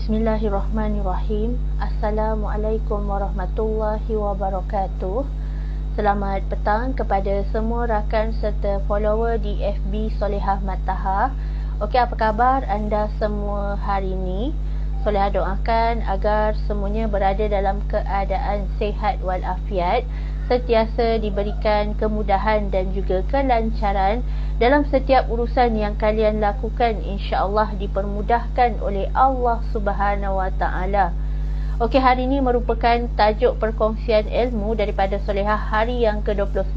Bismillahirrahmanirrahim. Assalamualaikum warahmatullahi wabarakatuh. Selamat petang kepada semua rakan serta follower di FB Solehah Mataha. Okey, apa khabar anda semua hari ini? Solehah doakan agar semuanya berada dalam keadaan sihat walafiat, sentiasa diberikan kemudahan dan juga kelancaran dalam setiap urusan yang kalian lakukan, insya-Allah dipermudahkan oleh Allah Subhanahu Wa Taala. Okey, hari ini merupakan tajuk perkongsian ilmu daripada Solehah hari yang ke-29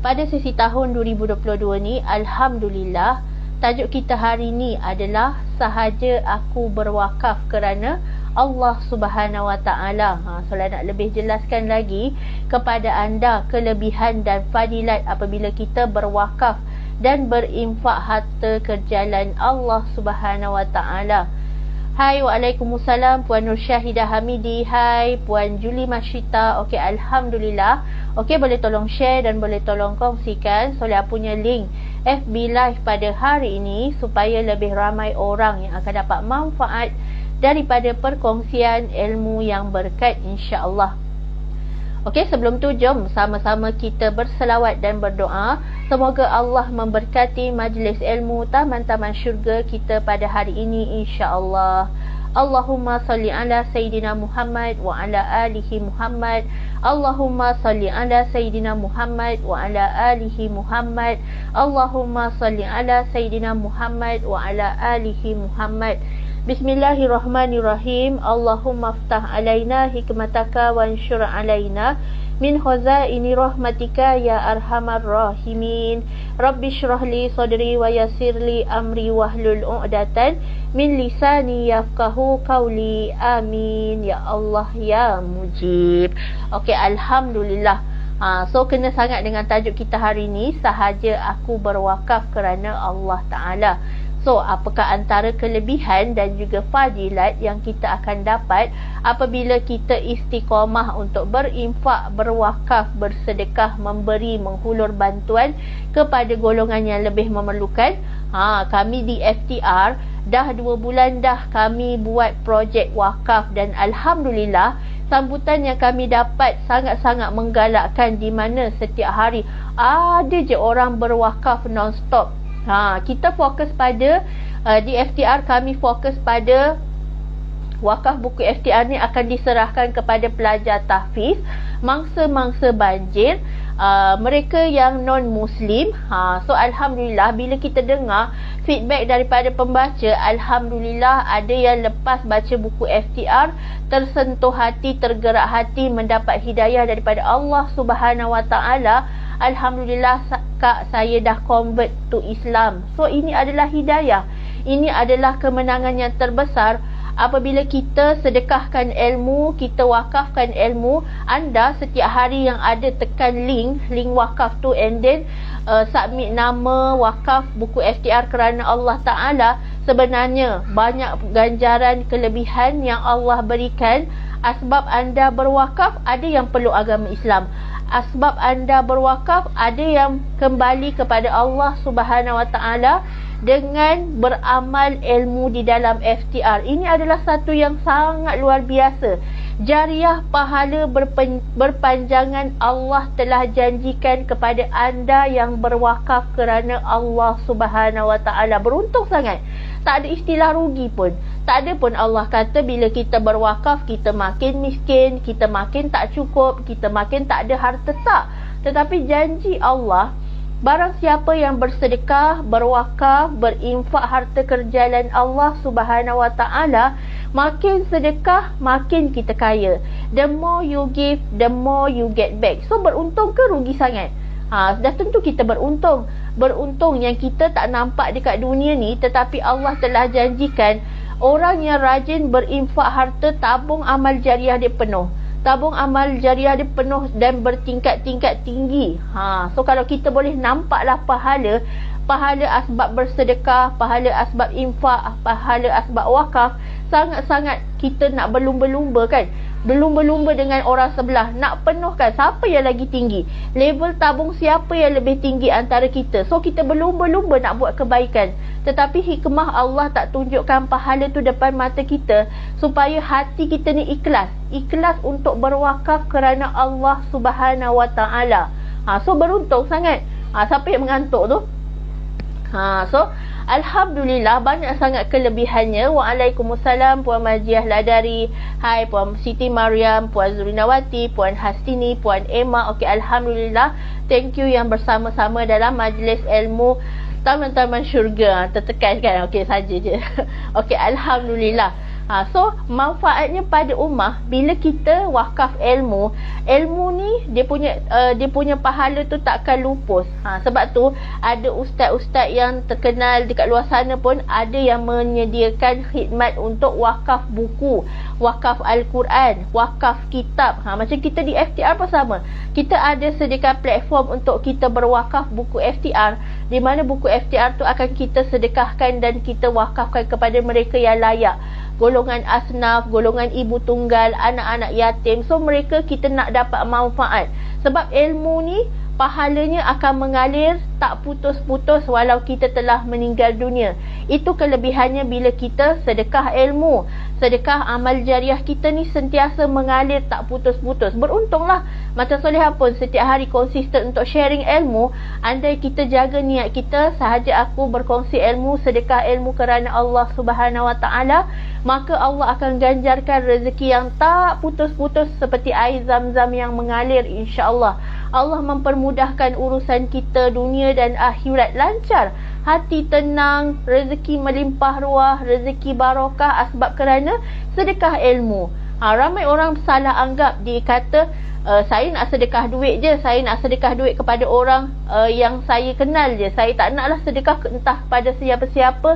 pada sesi tahun 2022 ni. Alhamdulillah, tajuk kita hari ini adalah sahaja aku berwakaf kerana Allah Subhanahu Wa Taala. Soalan nak lebih jelaskan lagi kepada anda kelebihan dan fadilat apabila kita berwakaf dan berinfak harta ke jalan Allah Subhanahu Wa Taala. Hai, waalaikumsalam Puan Nur Syahidah Hamidi. Hai Puan Juli Masyita. Okey, alhamdulillah. Okey, boleh tolong share dan boleh tolong kongsikan Soleh punya link FB Live pada hari ini supaya lebih ramai orang yang akan dapat manfaat daripada perkongsian ilmu yang berkat, insya-Allah. Okey, sebelum tu jom sama-sama kita berselawat dan berdoa. Semoga Allah memberkati majlis ilmu taman-taman syurga kita pada hari ini, insya-Allah. Allahumma salli ala Sayyidina Muhammad wa ala alihi Muhammad. Allahumma salli ala Sayyidina Muhammad wa ala alihi Muhammad. Allahumma salli ala Sayyidina Muhammad wa ala alihi Muhammad. Bismillahirrahmanirrahim. Allahumma aftah alaina hikmataka wa anshur alaina min khazaini rahmatika ya arhamar rahimin. Rabbi shrah li sadri wa yassir li amri wahlul 'uqdatan min lisani yafqahu qawli. Amin ya Allah ya Mujib. Okey, alhamdulillah. So kena sangat dengan tajuk kita hari ni, sahaja aku berwakaf kerana Allah Taala. So, apakah antara kelebihan dan juga fadilat yang kita akan dapat apabila kita istiqamah untuk berinfak, berwakaf, bersedekah, memberi, menghulur bantuan kepada golongan yang lebih memerlukan? Kami di FTR dah 2 bulan dah kami buat projek wakaf dan alhamdulillah sambutan yang kami dapat sangat-sangat menggalakkan, di mana setiap hari ada je orang berwakaf non-stop. Kita fokus pada di FTR, kami fokus pada wakaf buku FTR ni akan diserahkan kepada pelajar tahfiz, mangsa-mangsa banjir, mereka yang non-Muslim. So alhamdulillah, bila kita dengar feedback daripada pembaca, alhamdulillah ada yang lepas baca buku FTR tersentuh hati, tergerak hati, mendapat hidayah daripada Allah Subhanahu Wa Taala. Alhamdulillah, kak, saya dah convert to Islam. So ini adalah hidayah, ini adalah kemenangan yang terbesar apabila kita sedekahkan ilmu, kita wakafkan ilmu. Anda setiap hari yang ada tekan link wakaf tu and then submit nama wakaf buku FTR kerana Allah Ta'ala. Sebenarnya banyak ganjaran kelebihan yang Allah berikan. Asbab anda berwakaf, ada yang perlu agama Islam. Asbab anda berwakaf, ada yang kembali kepada Allah Subhanahu Wa Taala dengan beramal ilmu di dalam FTR. Ini adalah satu yang sangat luar biasa. Jariah, pahala berpanjangan Allah telah janjikan kepada anda yang berwakaf kerana Allah Subhanahu Wa Taala. Beruntung sangat. Tak ada istilah rugi pun. Tak ada pun Allah kata bila kita berwakaf kita makin miskin, kita makin tak cukup, kita makin tak ada harta. Tak. Tetapi janji Allah, barang siapa yang bersedekah, berwakaf, berinfak harta ke jalan Allah Subhanahu Wa Taala, makin sedekah makin kita kaya. The more you give, the more you get back. So beruntung ke rugi sangat? Dah tentu kita beruntung. Beruntung yang kita tak nampak dekat dunia ni, tetapi Allah telah janjikan orang yang rajin berinfak harta, tabung amal jariah dia penuh. Tabung amal jariah dia penuh dan bertingkat-tingkat tinggi. So kalau kita boleh nampaklah pahala asbab bersedekah, pahala asbab infak, pahala asbab wakaf, sangat-sangat kita nak berlumba-lumba kan. berlumba-lumba dengan orang sebelah, nak penuhkan siapa yang lagi tinggi, level tabung siapa yang lebih tinggi antara kita. So kita berlumba-lumba nak buat kebaikan, tetapi hikmah Allah tak tunjukkan pahala tu depan mata kita, supaya hati kita ni ikhlas untuk berwakaf kerana Allah Subhanahu Wa Taala. So beruntung sangat. Siapa yang mengantuk tu? So alhamdulillah, banyak sangat kelebihannya. Waalaikumsalam Puan Marjiah Ladari. Hai Puan Siti Mariam, Puan Zurinawati, Puan Hastini, Puan Emma. Okey, alhamdulillah. Thank you yang bersama-sama dalam majlis ilmu Taman-Taman Syurga. Tertekan kan? Okey, saja je. Okey, alhamdulillah. So manfaatnya pada ummah bila kita wakaf ilmu ni dia punya pahala tu takkan lupus. Sebab tu ada ustaz-ustaz yang terkenal dekat luar sana pun ada yang menyediakan khidmat untuk wakaf buku, wakaf Al-Quran, wakaf kitab. Macam kita di FTR pun sama. Kita ada sediakan platform untuk kita berwakaf buku FTR, di mana buku FTR tu akan kita sedekahkan dan kita wakafkan kepada mereka yang layak, golongan asnaf, golongan ibu tunggal, anak-anak yatim. So mereka kita nak dapat manfaat, sebab ilmu ni pahalanya akan mengalir tak putus-putus walau kita telah meninggal dunia. Itu kelebihannya bila kita sedekah ilmu, sedekah amal jariah kita ni sentiasa mengalir tak putus-putus. Beruntunglah Mata Solehah pun setiap hari konsisten untuk sharing ilmu. Andai kita jaga niat kita, sahaja aku berkongsi ilmu, sedekah ilmu kerana Allah Subhanahu Wa Taala, maka Allah akan ganjarkan rezeki yang tak putus-putus seperti air zam-zam yang mengalir, insya-Allah. Allah mempermudahkan urusan kita dunia dan akhirat lancar, hati tenang, rezeki melimpah ruah, rezeki barakah asbab kerana sedekah ilmu. Ramai orang salah anggap, dia kata saya nak sedekah duit je, saya nak sedekah duit kepada orang yang saya kenal je, saya tak naklah sedekah entah kepada siapa-siapa.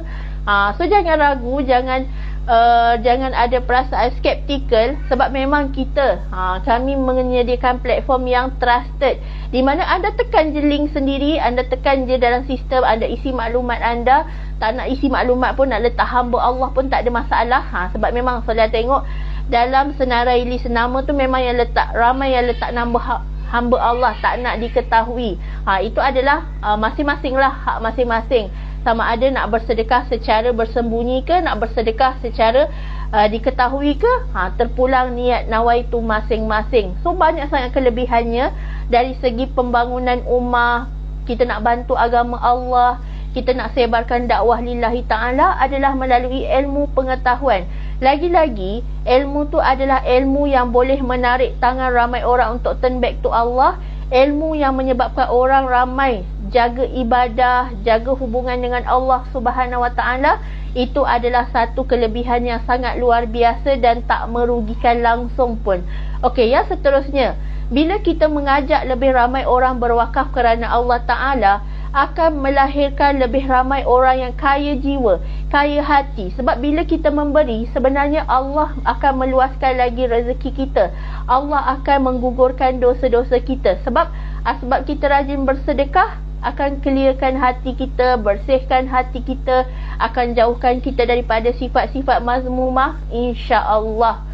So jangan ragu, jangan ada perasaan skeptikal, sebab memang kita kami menyediakan platform yang trusted, di mana anda tekan je link sendiri, anda tekan je dalam sistem, anda isi maklumat anda. Tak nak isi maklumat pun, nak letak hamba Allah pun tak ada masalah. Sebab memang saya tengok dalam senarai list nama tu memang yang letak, ramai yang letak nama hamba Allah, tak nak diketahui. Itu adalah masing-masing lah, hak masing-masing. Sama ada nak bersedekah secara bersembunyi ke, nak bersedekah secara diketahui ke, terpulang niat nawaitu masing-masing. So banyak sangat kelebihannya. Dari segi pembangunan ummah, kita nak bantu agama Allah, kita nak sebarkan dakwah lillahi ta'ala adalah melalui ilmu pengetahuan. Lagi-lagi ilmu tu adalah ilmu yang boleh menarik tangan ramai orang untuk turn back to Allah. Ilmu yang menyebabkan orang ramai jaga ibadah, jaga hubungan dengan Allah Subhanahu Wa Taala. Itu adalah satu kelebihan yang sangat luar biasa dan tak merugikan langsung pun. Okey, yang seterusnya, bila kita mengajak lebih ramai orang berwakaf kerana Allah Ta'ala, akan melahirkan lebih ramai orang yang kaya jiwa, kaya hati. Sebab bila kita memberi, sebenarnya Allah akan meluaskan lagi rezeki kita. Allah akan menggugurkan dosa-dosa kita. Sebab kita rajin bersedekah, akan clearkan hati kita, bersihkan hati kita, akan jauhkan kita daripada sifat-sifat mazmumah, insya-Allah.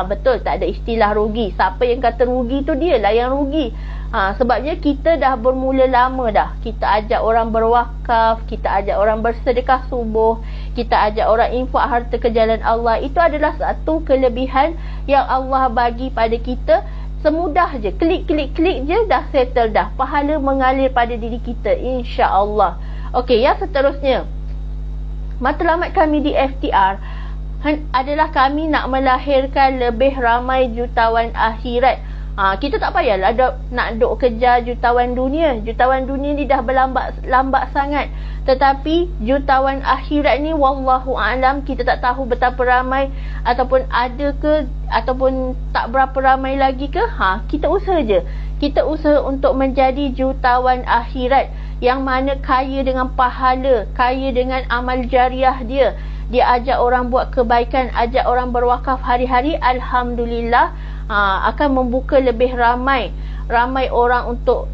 Betul, tak ada istilah rugi. Siapa yang kata rugi tu dia lah yang rugi. Sebabnya kita dah bermula lama dah. Kita ajak orang berwakaf, kita ajak orang bersedekah subuh, kita ajak orang infak harta ke jalan Allah. Itu adalah satu kelebihan yang Allah bagi pada kita. Semudah je, klik je dah settle dah. Pahala mengalir pada diri kita, insya-Allah. Okey, yang seterusnya, matlamat kami di FTR adalah kami nak melahirkan lebih ramai jutawan akhirat. Kita tak payahlah nak duk kejar jutawan dunia. Jutawan dunia ni dah lambat sangat. Tetapi jutawan akhirat ni wallahu a'lam, kita tak tahu betapa ramai ataupun ada ke ataupun tak berapa ramai lagi ke. Kita usaha je. Kita usaha untuk menjadi jutawan akhirat yang mana kaya dengan pahala, kaya dengan amal jariah dia. Dia ajak orang buat kebaikan, ajak orang berwakaf hari-hari. Alhamdulillah, akan membuka lebih ramai orang untuk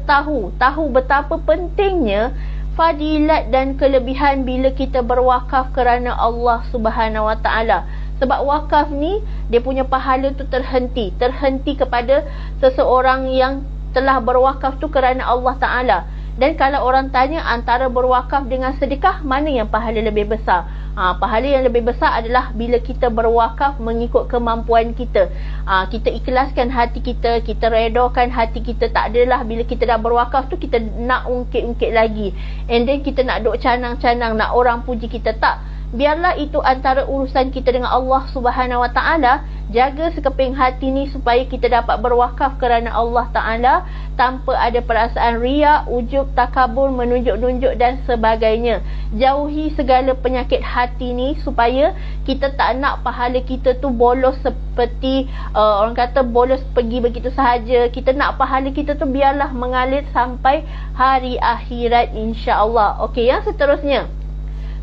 tahu betapa pentingnya fadilat dan kelebihan bila kita berwakaf kerana Allah Subhanahu Wa Taala. Sebab wakaf ni dia punya pahala tu terhenti kepada seseorang yang telah berwakaf tu kerana Allah Ta'ala. Dan kalau orang tanya antara berwakaf dengan sedekah, mana yang pahala lebih besar? Pahala yang lebih besar adalah bila kita berwakaf mengikut kemampuan kita. Kita ikhlaskan hati kita, kita redakan hati kita. Tak adalah bila kita dah berwakaf tu kita nak ungkit-ungkit lagi, and then kita nak duk canang-canang, nak orang puji kita. Tak. Biarlah itu antara urusan kita dengan Allah Subhanahu Wa Ta'ala. Jaga sekeping hati ni supaya kita dapat berwakaf kerana Allah Ta'ala tanpa ada perasaan riak, ujub, takabur, menunjuk-nunjuk dan sebagainya. Jauhi segala penyakit hati ni supaya kita tak nak pahala kita tu bolos seperti orang kata bolos pergi begitu sahaja. Kita nak pahala kita tu biarlah mengalir sampai hari akhirat, insya-Allah. Okey, yang seterusnya,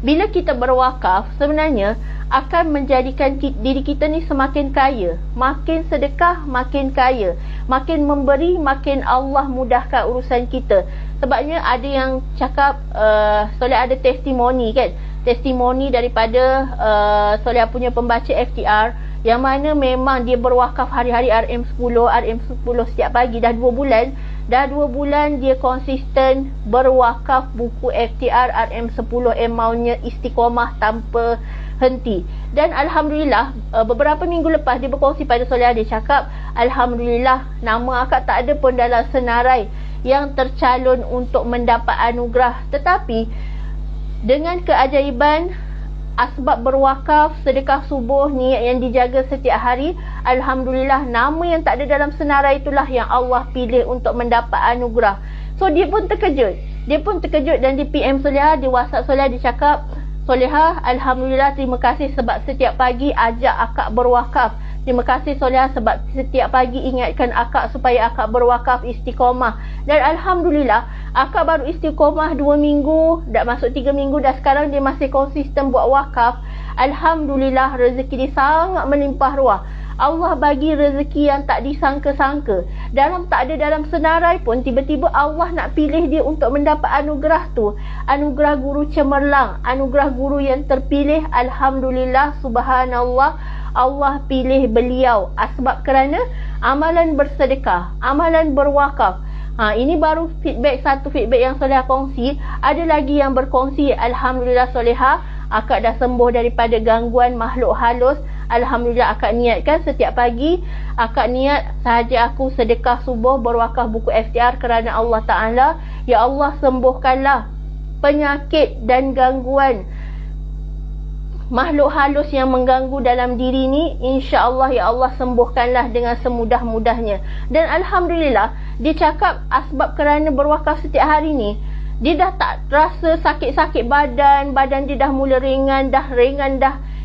bila kita berwakaf sebenarnya akan menjadikan diri kita ni semakin kaya. Makin sedekah makin kaya, makin memberi makin Allah mudahkan urusan kita. Sebabnya ada yang cakap Soleh ada testimoni kan, testimoni daripada Soleh punya pembaca FTR yang mana memang dia berwakaf hari-hari RM10 setiap pagi. Dah 2 bulan dia konsisten berwakaf buku FTR RM10 maunya istiqomah tanpa henti. Dan Alhamdulillah beberapa minggu lepas dia berkongsi pada Soleh, dia cakap Alhamdulillah nama akak tak ada pun dalam senarai yang tercalon untuk mendapat anugerah. Tetapi dengan keajaiban asbab berwakaf, sedekah subuh, niat yang dijaga setiap hari, Alhamdulillah nama yang tak ada dalam senarai itulah yang Allah pilih untuk mendapat anugerah. So dia pun terkejut dan di PM Soleha, di WhatsApp Soleha, dia cakap, Soleha, Alhamdulillah, terima kasih sebab setiap pagi ajak akak berwakaf. Terima kasih Soleha sebab setiap pagi ingatkan akak supaya akak berwakaf istiqomah. Dan Alhamdulillah akak baru istiqomah 2 minggu, dah masuk 3 minggu dah, sekarang dia masih konsisten buat wakaf. Alhamdulillah rezeki dia sangat melimpah ruah. Allah bagi rezeki yang tak disangka-sangka. Tak ada dalam senarai pun, tiba-tiba Allah nak pilih dia untuk mendapat anugerah tu. Anugerah guru cemerlang, anugerah guru yang terpilih. Alhamdulillah, subhanallah, Allah pilih beliau sebab kerana amalan bersedekah, amalan berwakaf. Ini baru satu feedback yang Soleha kongsi. Ada lagi yang berkongsi, Alhamdulillah Soleha, akak dah sembuh daripada gangguan makhluk halus. Alhamdulillah akak niatkan setiap pagi, akak niat sahaja aku sedekah subuh berwakaf buku FTR kerana Allah Ta'ala. Ya Allah, sembuhkanlah penyakit dan gangguan makhluk halus yang mengganggu dalam diri ni. InsyaAllah ya Allah, sembuhkanlah dengan semudah-mudahnya. Dan Alhamdulillah dia cakap asbab kerana berwakaf setiap hari ni, dia dah tak rasa sakit-sakit badan dia dah mula ringan dah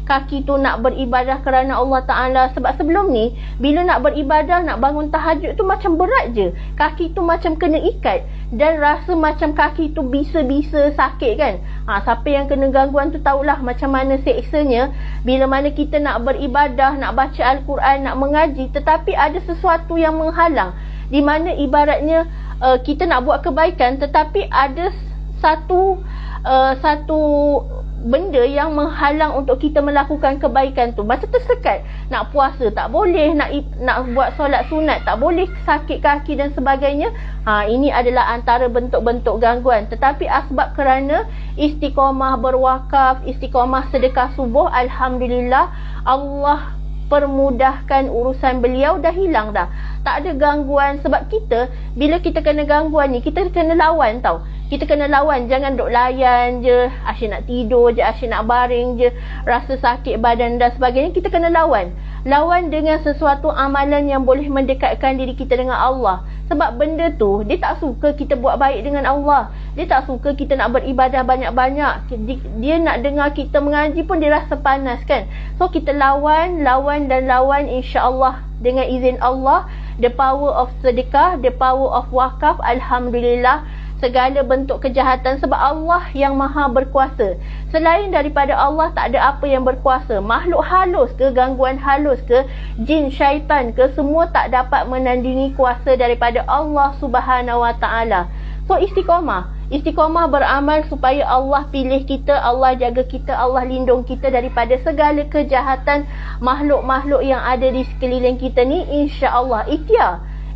kaki tu nak beribadah kerana Allah Ta'ala. Sebab sebelum ni bila nak beribadah, nak bangun tahajud tu macam berat je, kaki tu macam kena ikat dan rasa macam kaki tu bisa-bisa sakit kan. Siapa yang kena gangguan tu tahulah macam mana seksanya bila mana kita nak beribadah, nak baca Al-Quran, nak mengaji, tetapi ada sesuatu yang menghalang, di mana ibaratnya kita nak buat kebaikan tetapi ada satu benda yang menghalang untuk kita melakukan kebaikan tu. Macam tersekat, nak puasa tak boleh, nak buat solat sunat tak boleh, sakit kaki dan sebagainya. Ini adalah antara bentuk-bentuk gangguan. Tetapi asbab kerana istiqomah berwakaf, istiqomah sedekah subuh, Alhamdulillah Allah permudahkan urusan beliau, dah hilang dah. Tak ada gangguan. Sebab kita, bila kita kena gangguan ni, kita kena lawan tau. Kita kena lawan, jangan duk layan je, asyik nak tidur je, asyik nak baring je, rasa sakit badan dan sebagainya. Kita kena lawan dengan sesuatu amalan yang boleh mendekatkan diri kita dengan Allah. Sebab benda tu, dia tak suka kita buat baik dengan Allah. Dia tak suka kita nak beribadah banyak-banyak. Dia nak dengar kita mengaji pun dia rasa panas kan. So kita lawan, insya-Allah dengan izin Allah. The power of sedekah, the power of wakaf, Alhamdulillah, segala bentuk kejahatan, sebab Allah yang maha berkuasa. Selain daripada Allah tak ada apa yang berkuasa. Makhluk halus ke, gangguan halus ke, jin, syaitan ke, semua tak dapat menandingi kuasa daripada Allah Subhanahu Wa Ta'ala. So istiqomah Istiqamah beramal supaya Allah pilih kita, Allah jaga kita, Allah lindung kita daripada segala kejahatan makhluk-makhluk yang ada di sekeliling kita ni, insya-Allah.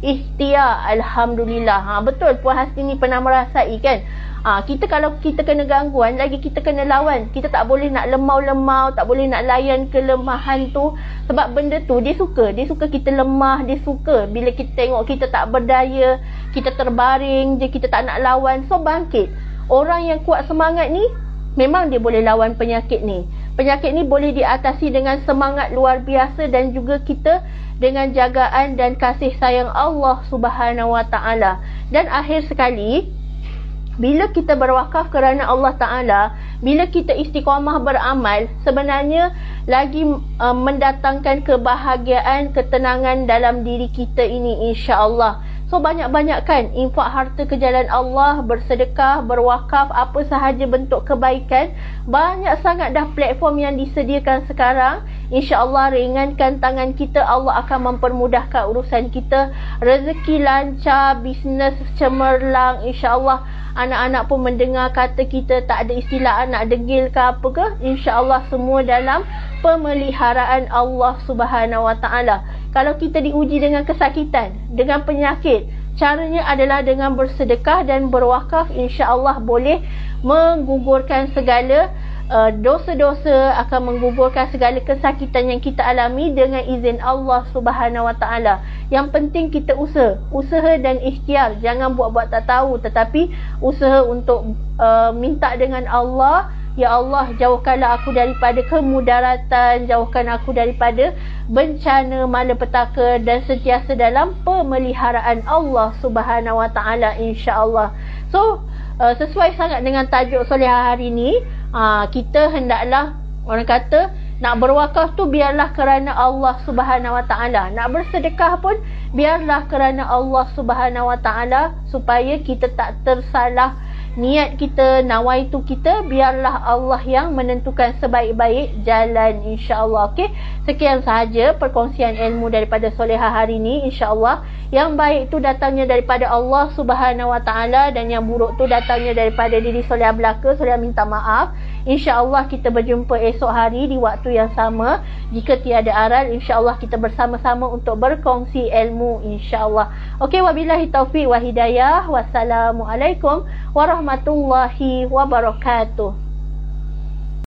Ikhtiar, alhamdulillah. Betul Puan Hasni pernah merasai kan. Kita kalau kita kena gangguan, lagi kita kena lawan. Kita tak boleh nak lemau-lemau, tak boleh nak layan kelemahan tu. Sebab benda tu dia suka kita lemah, dia suka bila kita tengok kita tak berdaya, kita terbaring je, kita tak nak lawan. So bangkit. Orang yang kuat semangat ni memang dia boleh lawan penyakit ni. Penyakit ni boleh diatasi dengan semangat luar biasa dan juga kita dengan jagaan dan kasih sayang Allah Subhanahu Wa Taala. Dan akhir sekali, bila kita berwakaf kerana Allah Ta'ala, bila kita istiqamah beramal, sebenarnya lagi mendatangkan kebahagiaan, ketenangan dalam diri kita ini, insya-Allah. So banyak-banyakkan infak harta ke jalan Allah, bersedekah, berwakaf, apa sahaja bentuk kebaikan. Banyak sangat dah platform yang disediakan sekarang. InsyaAllah ringankan tangan kita, Allah akan mempermudahkan urusan kita. Rezeki lancar, bisnes cemerlang, insyaAllah. Anak-anak pun mendengar kata kita tak ada istilah anak degil ke apa ke, insyaAllah semua dalam pemeliharaan Allah Subhanahu Wa Taala. Kalau kita diuji dengan kesakitan, dengan penyakit, caranya adalah dengan bersedekah dan berwakaf, insya-Allah boleh menggugurkan segala dosa-dosa, akan menggugurkan segala kesakitan yang kita alami dengan izin Allah Subhanahu Wa Taala. Yang penting kita usaha dan ikhtiar. Jangan buat-buat tak tahu, tetapi usaha untuk minta dengan Allah, ya Allah, jauhkanlah aku daripada kemudaratan, jauhkan aku daripada bencana malapetaka, dan sentiasa dalam pemeliharaan Allah Subhanahu Wa Taala, insya-Allah. So sesuai sangat dengan tajuk soleha hari ni. Kita hendaklah, orang kata, nak berwakaf tu biarlah kerana Allah Subhanahu Wa Taala. Nak bersedekah pun biarlah kerana Allah Subhanahu Wa Taala, supaya kita tak tersalah niat kita, nawaitu kita, biarlah Allah yang menentukan sebaik-baik jalan, insya-Allah. Okey, sekian sahaja perkongsian ilmu daripada soleha hari ini, insya-Allah. Yang baik tu datangnya daripada Allah Subhanahu Wa Taala, dan yang buruk tu datangnya daripada diri soleha belaka. Soleha minta maaf. InsyaAllah kita berjumpa esok hari di waktu yang sama. Jika tiada aral, insyaAllah kita bersama-sama untuk berkongsi ilmu, insyaAllah. Okey, wabillahi taufiq wa hidayah. Wassalamualaikum warahmatullahi wabarakatuh.